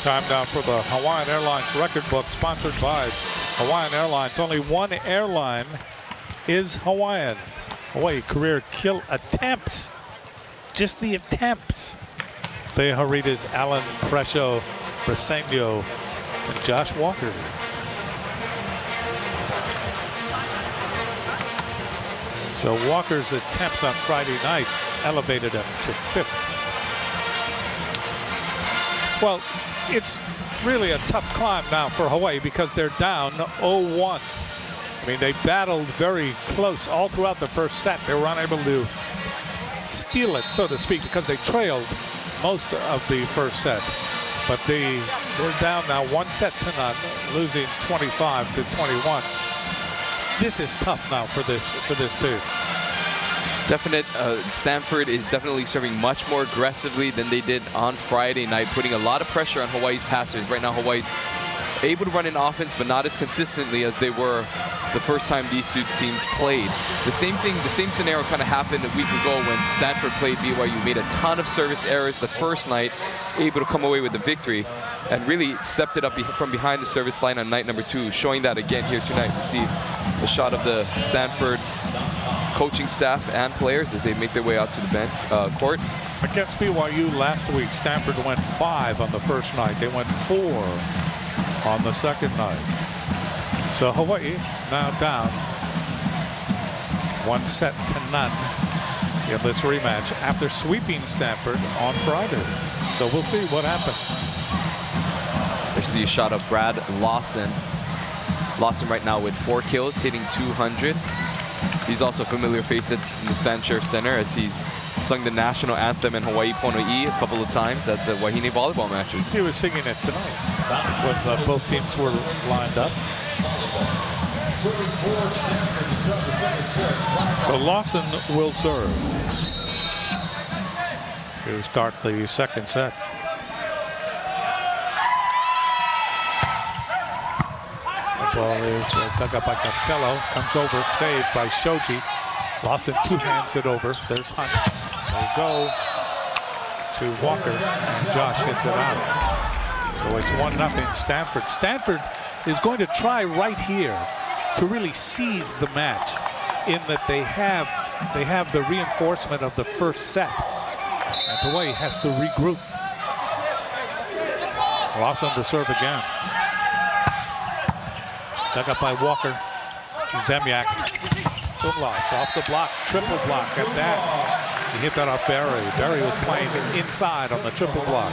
Time now for the Hawaiian Airlines record book, sponsored by Hawaiian Airlines. Only one airline is Hawaiian. Hawaii career kill attempts. Just the attempts. Beharita's Alan Presho, Briseño, and Josh Walker. So Walker's attempts on Friday night elevated him to 5th. Well, it's really a tough climb now for Hawaii because they're down 0-1. I mean, they battled very close all throughout the first set. They were unable to steal it, so to speak, because they trailed most of the first set. But they're down now 1-0, losing 25-21. This is tough now for this team. Stanford is definitely serving much more aggressively than they did on Friday night, putting a lot of pressure on Hawaii's passers. Right now, Hawaii's able to run in offense, but not as consistently as they were the first time these two teams played. The same scenario kind of happened a week ago when Stanford played BYU, made a ton of service errors the first night, able to come away with the victory, and really stepped it up from behind the service line on night number 2, showing that again here tonight. We see a shot of the Stanford coaching staff and players as they make their way out to the court. Against BYU last week, Stanford went 5 on the first night. They went 4 on the second night. So Hawaii now down 1-0 in this rematch after sweeping Stanford on Friday. So we'll see what happens. There's the shot of Brad Lawson. Lawson right now with 4 kills, hitting 200. He's also a familiar face at the Stan Sheriff Center as he's sung the national anthem in Hawaii Pono'i a couple of times at the Wahine volleyball matches. He was singing it tonight when both teams were lined up. So Lawson will serve to start the second set. The ball is dug up by Costello. Comes over, saved by Shoji. Lawson two-hands it over. There's Hunt. They go to Walker, and Josh hits it out. So it's 1-0 Stanford. Stanford is going to try right here to really seize the match, in that they have the reinforcement of the first set, and Hawaii has to regroup. Lawson to serve again. Dug up by Walker. Zemyak. Umlauf off the block, triple block at that. He hit that off Barry. Barry was playing inside on the triple block.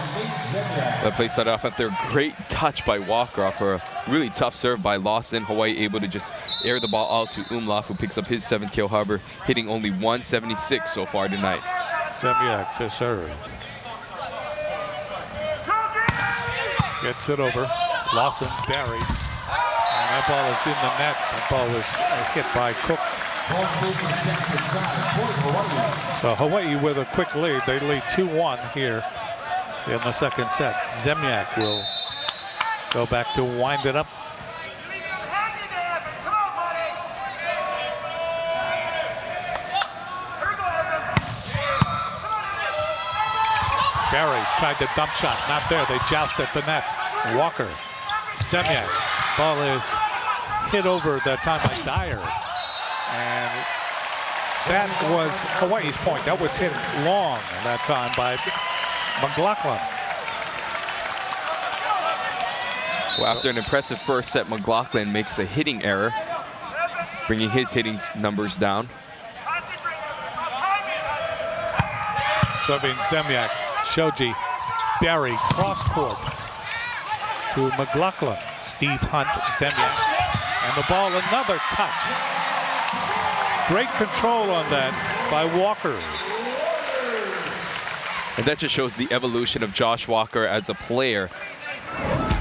That play started off after a great touch by Walker off a really tough serve by Lawson. Hawaii able to just air the ball out to Umlauf, who picks up his 7th kill, however, hitting only 176 so far tonight. Zemyak to serve. Gets it over. Lawson, Barry. And that ball is in the net. That ball was hit by Cook. So Hawaii with a quick lead. They lead 2-1 here in the second set. Zemyak will go back to wind it up. Barry tried the dump shot, not there. They joust at the net. Walker, Zemyak, ball is hit over that time by Dyer. And that was Hawaii's point. That was hit long that time by McLaughlin. Well, after an impressive first set, McLaughlin makes a hitting error, bringing his hitting numbers down. Serving Zemyak, Shoji, Barry, cross court to McLaughlin. Steve Hunt, Zemyak, and the ball, another touch. Great control on that by Walker. And that just shows the evolution of Josh Walker as a player.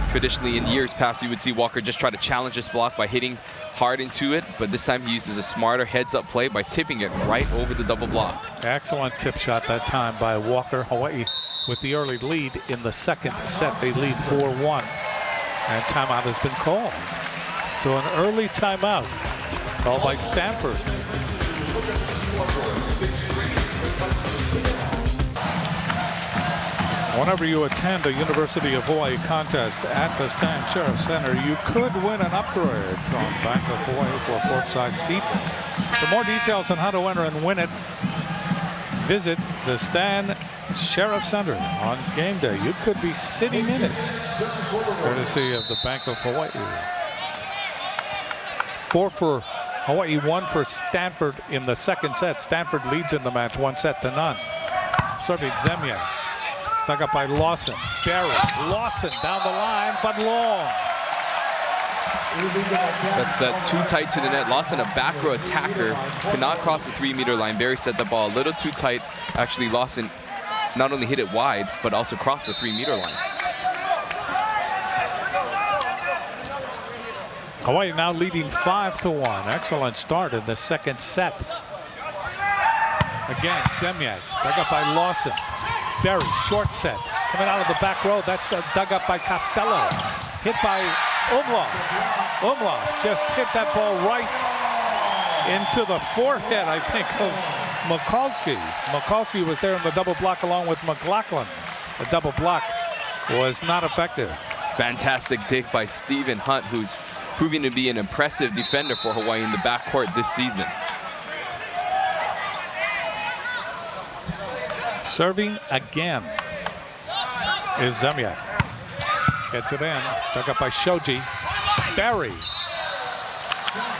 Traditionally, in years past, you would see Walker just try to challenge this block by hitting hard into it, but this time he uses a smarter heads-up play by tipping it right over the double block. Excellent tip shot that time by Walker. Hawaii with the early lead in the second set. They lead 4-1, and timeout has been called. So an early timeout called by Stanford. Whenever you attend a University of Hawaii contest at the Stan Sheriff Center, you could win an upgrade from Bank of Hawaii for courtside seats. For more details on how to enter and win it, visit the Stan Sheriff Center on game day. You could be sitting in it, courtesy of the Bank of Hawaii. 4 for Hawaii, 1 for Stanford in the second set. Stanford leads in the match 1-0. Serving Zemyak. Stuck up by Lawson. Barry. Lawson down the line, but long. That's too tight to the net. Lawson, a back row attacker, cannot cross the 3-meter line. Barry set the ball a little too tight. Actually, Lawson not only hit it wide, but also crossed the 3-meter line. Hawaii now leading 5-1. Excellent start in the second set. Again, Zemyak. Dug up by Lawson. Barry, short set. Coming out of the back row. That's dug up by Costello. Hit by Umlauf. Umlauf just hit that ball right into the forehead, I think, of Mikulski. Mikulski was there in the double block along with McLaughlin. The double block was not effective. Fantastic dig by Stephen Hunt, who's proving to be an impressive defender for Hawaii in the backcourt this season. Serving again is Zemyak. Gets it in. Dug up by Shoji. Barry.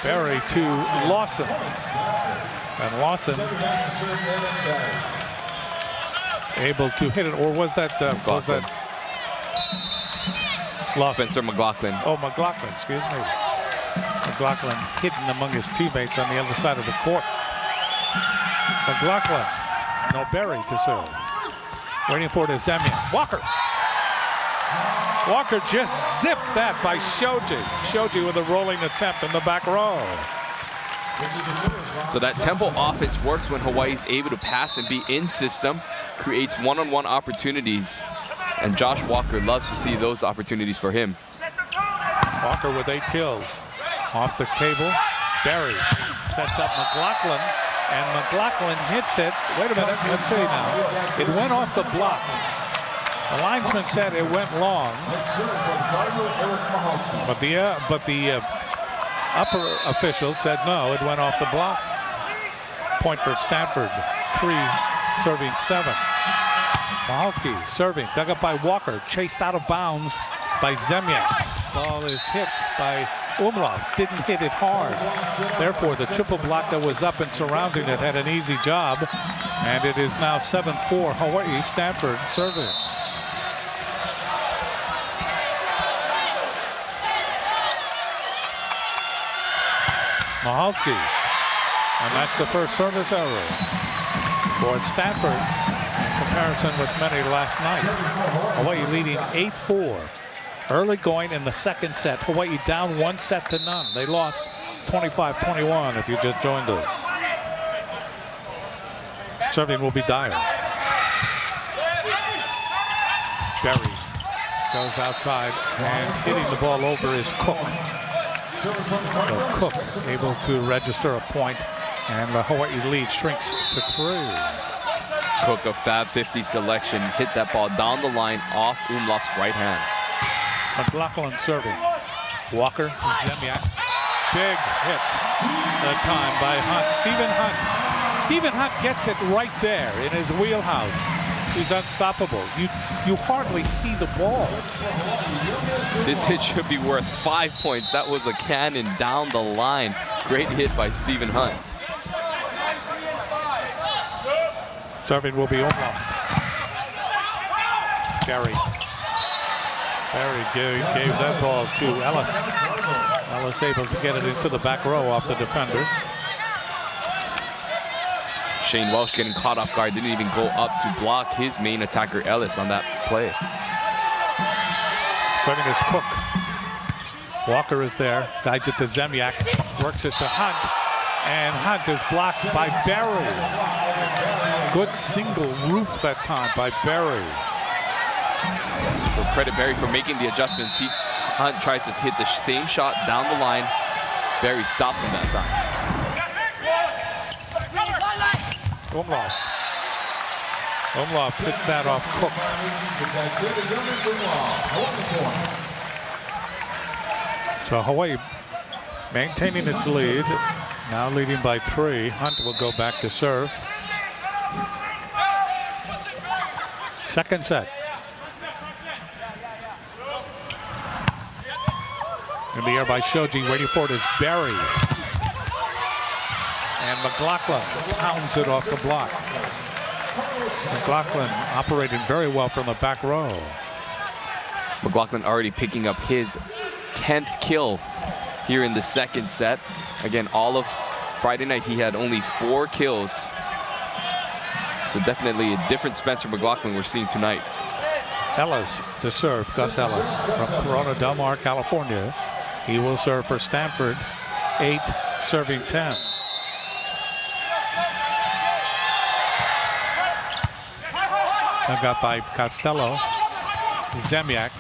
Barry to Lawson. And Lawson able to hit it. Or was that Lawson? Spencer McLaughlin. Oh, McLaughlin, excuse me. McLaughlin hidden among his teammates on the other side of the court. McLaughlin. No, Barry to serve. Waiting for it is Zemyak. Walker. Walker just zipped that by Shoji. Shoji with a rolling attempt in the back row. So that tempo offense works when Hawaii is able to pass and be in system, creates one-on-one opportunities, and Josh Walker loves to see those opportunities for him. Walker with 8 kills. Off the cable. Barry sets up McLaughlin. And McLaughlin hits it. Wait a minute, let's see now. It went off the block. The linesman said it went long. But the upper official said no, it went off the block. Point for Stanford. 3 serving 7. Mikulski serving, dug up by Walker, chased out of bounds by Zemyak. Ball is hit by Umlauf. Didn't hit it hard. Therefore, the triple block that was up and surrounding it had an easy job. And it is now 7-4 Hawaii. Stanford serving. Mikulski. And that's the first service error for Stanford in comparison with many last night. Hawaii leading 8-4. Early going in the second set. Hawaii down 1-0. They lost 25-21 if you just joined us. Serving will be Dyer. Barry goes outside and hitting the ball over is Cook. So Cook able to register a point, and the Hawaii lead shrinks to 3. Cook, a Fab 50 selection, hit that ball down the line off Umlauf's right hand. McLaughlin serving. Walker, Zemyak. Big hit that time by Hunt. Stephen Hunt. Stephen Hunt gets it right there in his wheelhouse. He's unstoppable. You hardly see the ball. This hit should be worth 5 points. That was a cannon down the line. Great hit by Stephen Hunt. Serving will be Umlauf. Barry. Barry gave that ball to Ellis. Ellis able to get it into the back row off the defenders. Shane Welsh getting caught off guard, didn't even go up to block his main attacker Ellis on that play. Serving is Cook. Walker is there, guides it to Zemyak, works it to Hunt, and Hunt is blocked by Barry. Good single roof that time by Barry. So credit Barry for making the adjustments. Hunt tries to hit the same shot down the line. Barry stops him that time. Umlauf. Umlauf hits that off Cook. So Hawaii maintaining its lead. Now leading by 3. Hunt will go back to serve. Second set. In the air by Shoji, waiting for it is Barry. And McLaughlin pounds it off the block. McLaughlin operating very well from the back row. McLaughlin already picking up his 10th kill here in the second set. Again, all of Friday night he had only 4 kills. So definitely a different Spencer McLaughlin we're seeing tonight. Ellis to serve, Gus Ellis from Corona Del Mar, California. He will serve for Stanford, 8, serving 10. Dug up by Costello, Zemyak.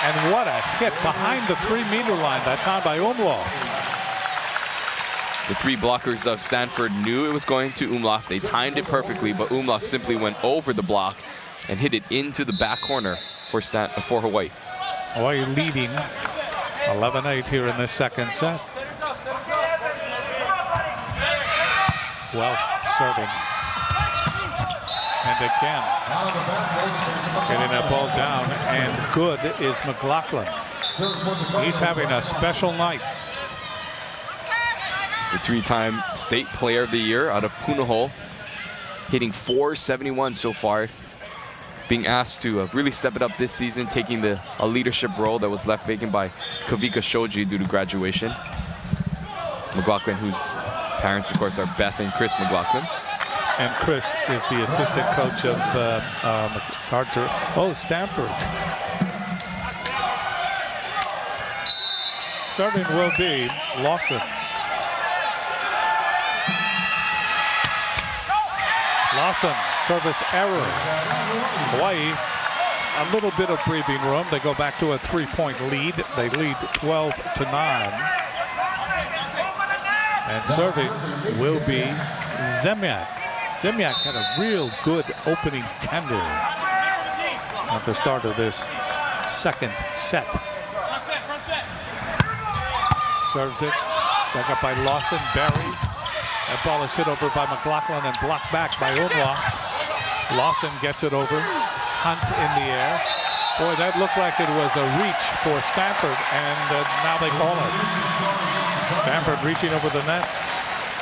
And what a hit behind the 3-meter line, that time by Umlauf. The 3 blockers of Stanford knew it was going to Umlauf. They timed it perfectly, but Umlauf simply went over the block and hit it into the back corner for Hawaii. Hawaii leading 11-8 here in this second set. Well, serving. And again, getting that ball down, and good is McLaughlin. He's having a special night. The 3-time state player of the year out of Punahou, hitting .471 so far. Being asked to really step it up this season, taking a leadership role that was left vacant by Kavika Shoji due to graduation. McLaughlin, whose parents, of course, are Beth and Chris McLaughlin. And Chris is the assistant coach of Stanford. Serving will be Lawson. Lawson, service error. Hawaii, a little bit of breathing room. They go back to a 3-point lead. They lead 12-9. And serving will be Zemyak. Zemyak had a real good opening tender at the start of this second set. Serves it, back up by Lawson, Barry. That ball is hit over by McLaughlin and blocked back by Umlauf. Lawson gets it over, Hunt in the air. Boy, that looked like it was a reach for Stanford, and now they call it. Stanford reaching over the net.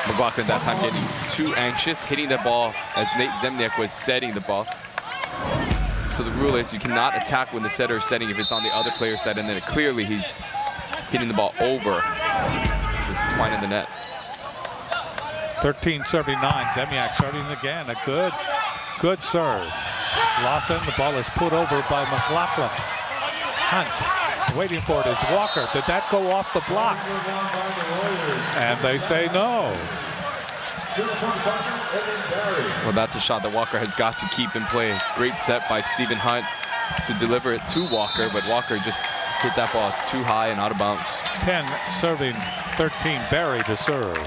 McLaughlin that time getting too anxious, hitting the ball as Nate Zemniak was setting the ball. So the rule is you cannot attack when the setter is setting if it's on the other player's side, and then clearly he's hitting the ball over with Twine in the net. 13 serving 9. Zemniak serving again. A good serve. Lawson, the ball is put over by McLaughlin. Hunt waiting for it is Walker. Did that go off the block? And they say no. Well, that's a shot that Walker has got to keep in play. Great set by Stephen Hunt to deliver it to Walker, but Walker just hit that ball too high and out of bounds. 10 serving 13. Barry to serve.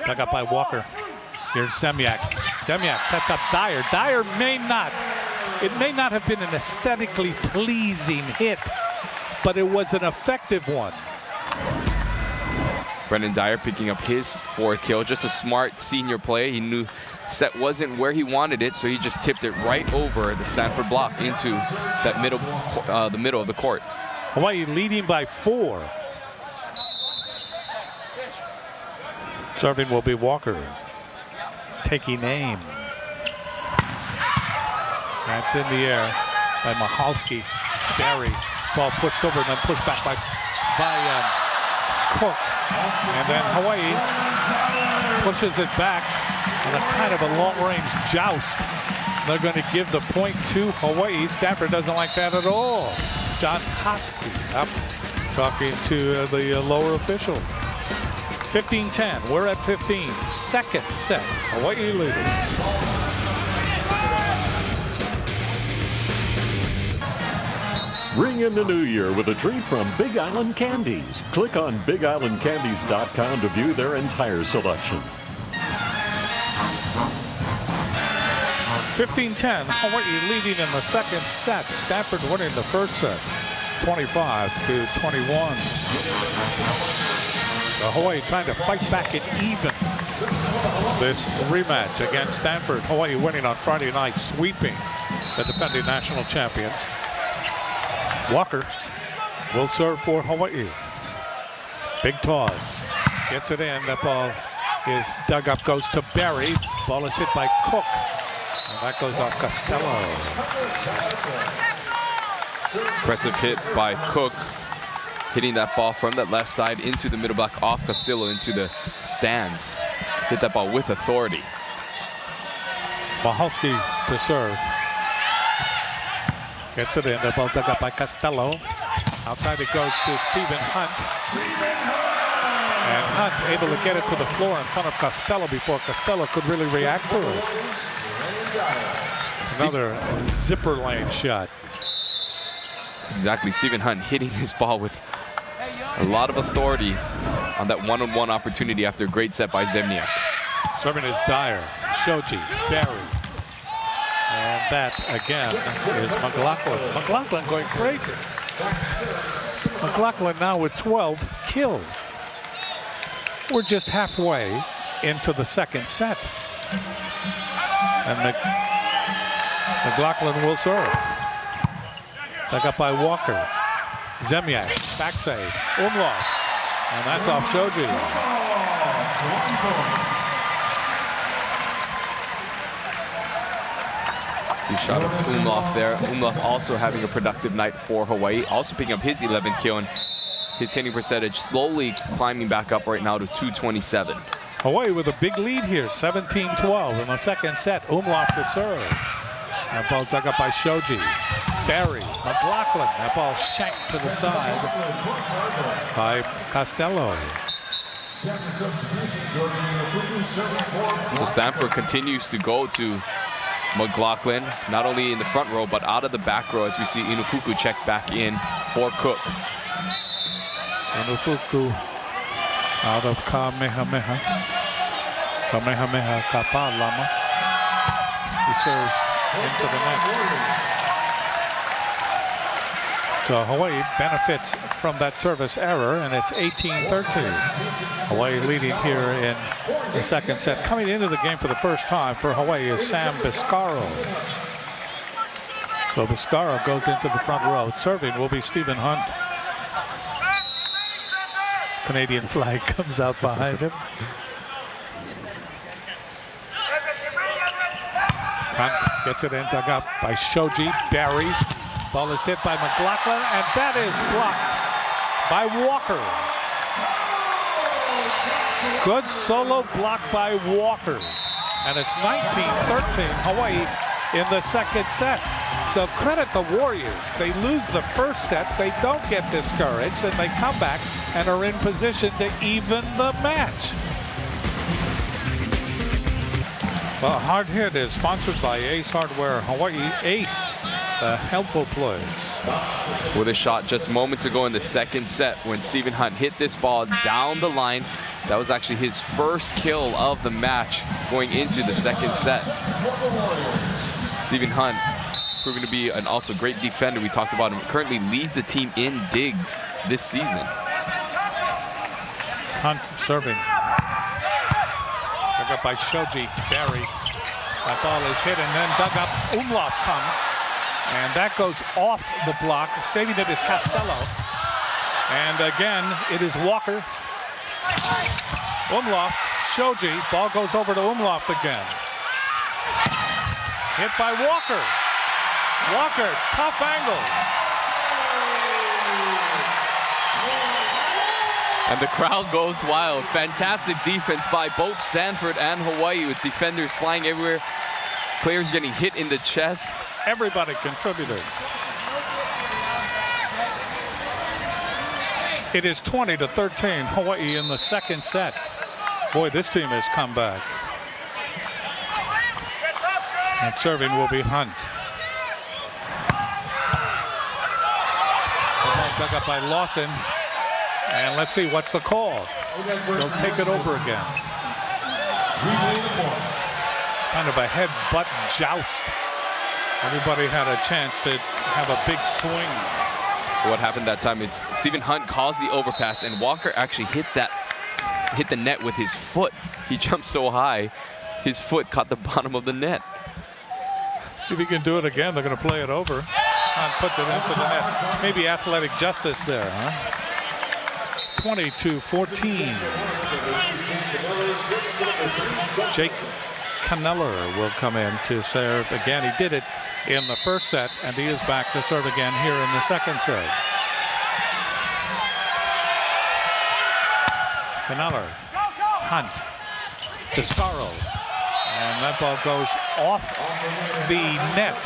Dug up by Walker. Here's Zemniak. Zemniak sets up Dyer. Dyer may not have been an aesthetically pleasing hit, but it was an effective one. Brendan Dyer picking up his 4th kill. Just a smart senior play. He knew set wasn't where he wanted it, so he just tipped it right over the Stanford block into that the middle of the court. Hawaii leading by 4. Serving will be Walker. Taking aim. That's in the air by Mahalski. Barry. Ball pushed over and then pushed back by Cook. And then Hawaii pushes it back in a kind of a long-range joust. They're going to give the point to Hawaii. Stanford doesn't like that at all. John Hosky up talking to the lower official. 15-10. We're at 15. Second set. Hawaii leading. Ring in the new year with a treat from Big Island Candies. Click on BigIslandCandies.com to view their entire selection. 15-10, Hawaii leading in the second set. Stanford winning the first set, 25-21. So Hawaii trying to fight back at even. This rematch against Stanford. Hawaii winning on Friday night, sweeping the defending national champions. Walker will serve for Hawaii. Big toss. Gets it in. That ball is dug up, goes to Barry. Ball is hit by Cook. And that goes off Costello. Impressive hit by Cook. Hitting that ball from that left side into the middle block off Costello into the stands. Hit that ball with authority. Mahalski to serve. Gets it in. The ball dug up by Costello. Outside it goes to Stephen Hunt. And Hunt able to get it to the floor in front of Costello before Costello could really react to it. Another zipper lane shot. Exactly. Stephen Hunt hitting his ball with a lot of authority on that one-on-one opportunity after a great set by Zemniak. Serving is Dyer, Shoji, Barry. And that, again, is McLaughlin. McLaughlin going crazy. McLaughlin now with 12 kills. We're just halfway into the second set. And McLaughlin will serve. Dug up by Walker. Zemniak, back save. Umlauf. And that's off Shoji. See shot of Umlauf there. Umlauf also having a productive night for Hawaii. Also picking up his 11th kill, and his hitting percentage slowly climbing back up right now to 227. Hawaii with a big lead here, 17-12 in the second set. Umlauf to serve. That ball dug up by Shoji. Barry, McLaughlin. That ball shanked to the side by Costello. So Stanford continues to go to McLaughlin, not only in the front row, but out of the back row as we see Inufuku check back in for Cook. Inufuku out of Kamehameha. Kamehameha Kapa Lama. He serves into the net. So Hawaii benefits from that service error, and it's 18-13. Hawaii leading here in the second set. Coming into the game for the first time for Hawaii is Sam Biscaro. So Biscaro goes into the front row. Serving will be Stephen Hunt. Canadian flag comes out behind him. Hunt gets it in, dug up by Shoji. Barry. Ball is hit by McLaughlin, and that is blocked by Walker. Good solo block by Walker. And it's 19-13, Hawaii in the second set. So credit the Warriors. They lose the first set, they don't get discouraged, and they come back and are in position to even the match. Well, Hard Hit is sponsored by Ace Hardware Hawaii. Ace, the helpful players. With a shot just moments ago in the second set when Stephen Hunt hit this ball down the line. That was actually his first kill of the match going into the second set. Stephen Hunt proving to be an also great defender. We talked about him. Currently leads the team in digs this season. Hunt serving. Dug up by Shoji. Barry. That ball is hit and then dug up. Umlauf comes. And that goes off the block. Saving it is Costello. And again, it is Walker. Umlauf. Shoji. Ball goes over to Umlauf again. Hit by Walker. Walker, tough angle. And the crowd goes wild. Fantastic defense by both Stanford and Hawaii with defenders flying everywhere. Players getting hit in the chest. Everybody contributed. It is 20-13, Hawaii in the second set. Boy, this team has come back. And serving will be Hunt. Dug up by Lawson. And let's see, what's the call? They'll take it over again. kind of a headbutt joust. Everybody had a chance to have a big swing. What happened that time is Stephen Hunt calls the overpass, and Walker actually hit the net with his foot. He jumped so high, his foot caught the bottom of the net. See if he can do it again. They're going to play it over. Hunt puts it into the net. Maybe athletic justice there, huh? 22-14. Jake Caneller will come in to serve again. He did it in the first set, and he is back to serve again here in the second set. Caneller, Hunt, Descaro, and that ball goes off the net.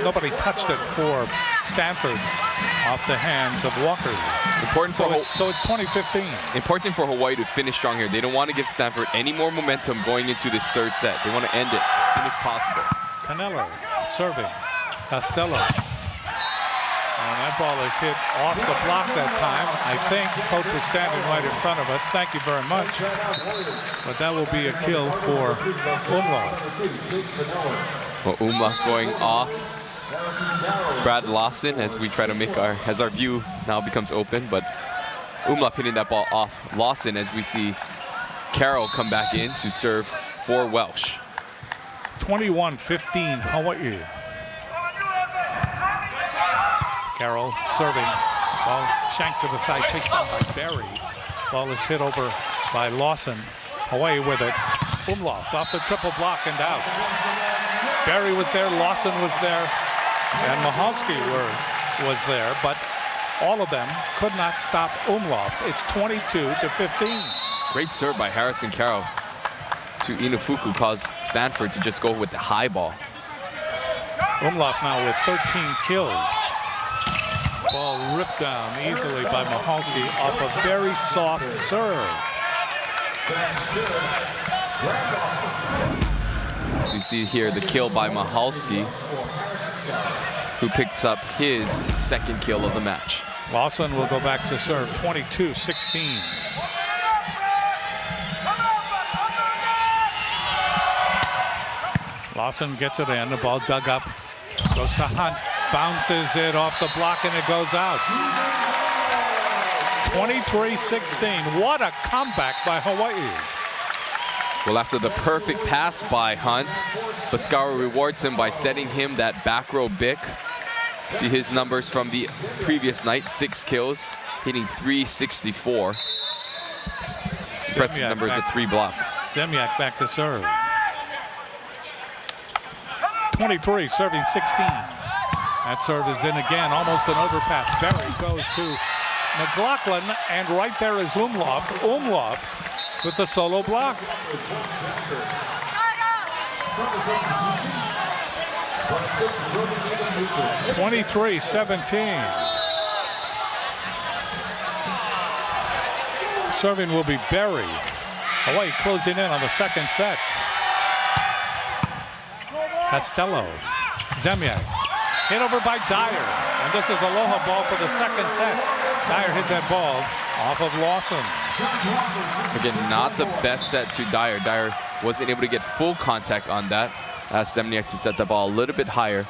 Nobody touched it for Stanford, off the hands of Walker. Important for so it's 2015. Important for Hawaii to finish strong here. They don't want to give Stanford any more momentum going into this third set. They want to end it as soon as possible. Caneller serving. Costello. And that ball is hit off the block that time. I think coach was standing right in front of us. Thank you very much. But that will be a kill for Umlauf. Well, Umlauf going off Brad Lawson as we try to make as our view now becomes open, but Umlauf hitting that ball off Lawson as we see Carroll come back in to serve for Welsh. 21-15 Hawaii. Carroll serving. Ball shanked to the side, chased down by Berry. Ball is hit over by Lawson. Hawaii with it. Umlauf off the triple block and out. Berry was there, Lawson was there, and Michalski was there, but all of them could not stop Umlauf. It's 22-15. Great serve by Harrison Carroll to Inufuku caused Stanford to just go with the high ball. Umlauf now with 13 kills. Ball ripped down easily by Michalski off a very soft serve. So you see here the kill by Michalski, who picks up his second kill of the match. Lawson will go back to serve, 22-16. Lawson gets it in, the ball dug up, goes to Hunt, bounces it off the block, and it goes out. 23-16, what a comeback by Hawaii. Well, after the perfect pass by Hunt, Bascara rewards him by setting him that back row bick. See his numbers from the previous night, 6 kills, hitting 364. Impressive numbers of 3 blocks. Zemyak back to serve. 23, serving 16. That serve is in again, almost an overpass. Berry goes to McLaughlin, and right there is Umlauf. Umlauf with the solo block. (23-17). Serving will be Berry. Hawaii closing in on the second set. Costello, Zemyak, hit over by Dyer, and this is aloha ball for the second set. Dyer hit that ball off of Lawson. Again, not the best set to Dyer. Dyer wasn't able to get full contact on that. Asked Zemyak to set the ball a little bit higher.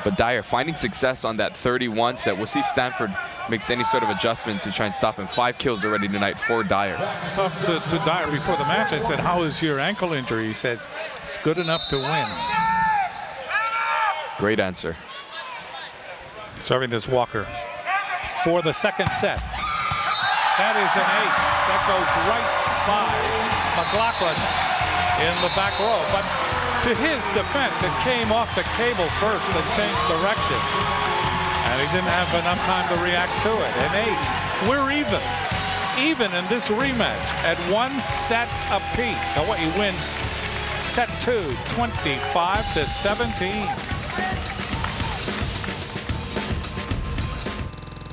But Dyer finding success on that 31 set. We'll see if Stanford makes any sort of adjustment to try and stop him. 5 kills already tonight for Dyer. I talked to Dyer before the match. I said, how is your ankle injury? He said, it's good enough to win. Great answer. Serving this Walker for the second set. That is an ace. That goes right by McLaughlin in the back row. But to his defense, it came off the cable first and changed direction. And he didn't have enough time to react to it. An ace. We're even. Even in this rematch at 1 set apiece. Hawaii wins set 2, 25-17.